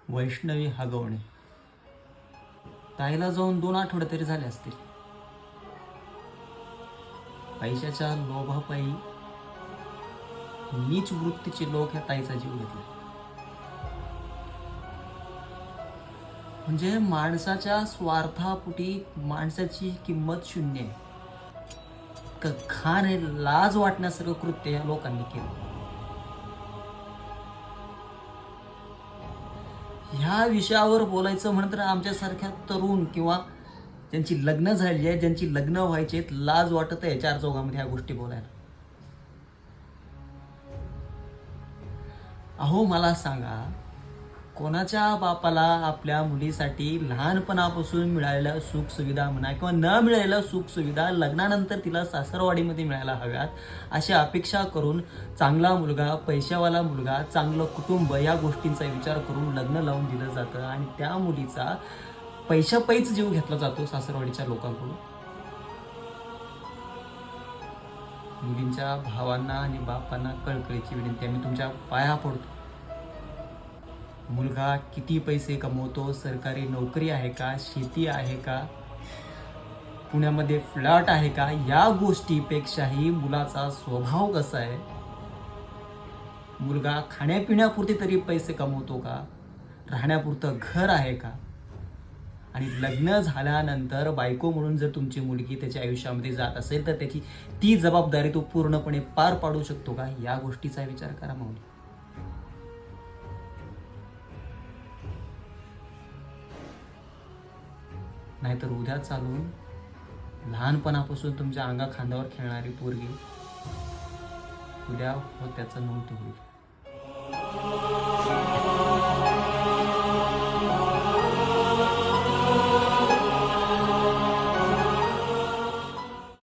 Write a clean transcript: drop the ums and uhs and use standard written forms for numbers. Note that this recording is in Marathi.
वैष्णवी हगवणे. ताईला जाऊन 2 आठवडे तरी झाले असतील. पैशाच्या लोभापायी नीच वृत्तीचे लोक ह्या ताईचा जीव घेतला. म्हणजे माणसाच्या स्वार्थापोटी माणसाची किंमत शून्य आहे. घाण आहे, लाज वाटण्यासारखं कृत्य या लोकांनी केलं. ह्या विषयावर बोलायचं म्हणत तर आमच्यासारख्या तरुण किंवा ज्यांची लग्न झाली आहे, ज्यांची लग्न व्हायची आहेत, लाज वाटत आहे 4 चौघामध्ये ह्या गोष्टी बोलायला. अहो मला सांगा, कोणाच्या बापाला आपल्या मुलीसाठी लहानपणापासून मिळालेल्या सुख सुविधा म्हणा किंवा न मिळालेल्या सुख सुविधा लग्नानंतर तिला सासरवाडीमध्ये मिळायला हव्यात अशी अपेक्षा करून चांगला मुलगा, पैशावाला मुलगा, चांगलं कुटुंब या गोष्टींचा विचार करून लग्न लावून दिलं जातं आणि त्या मुलीचा पैशापायीच जीव घेतला जातो सासरवाडीच्या लोकांकडून. मुलींच्या भावांना आणि बापांना कळकळीची विनंती, आम्ही तुमच्या पाया पडतो. मुलगा किती पैसे कमवतो, सरकारी नोकरी आहे का, शेती आहे का, पुण्यामध्ये फ्लॅट आहे का, या गोष्टीपेक्षाही मुलाचा स्वभाव कसा आहे, मुलगा खाण्यापिण्यापुरते तरी पैसे कमवतो का, राहण्यापुरतं घर आहे का, आणि लग्न झाल्यानंतर बायको म्हणून जर तुमची मुलगी त्याच्या आयुष्यामध्ये जात असेल तर त्याची ती जबाबदारी तो पूर्णपणे पार पाडू शकतो का, या गोष्टीचा विचार करा माऊली. नाहीतर उद्या चालून लहानपणापासून तुमच्या अंगा खांद्यावर खेळणारी पोरगी उद्या त्याचं नव्हतं होईल.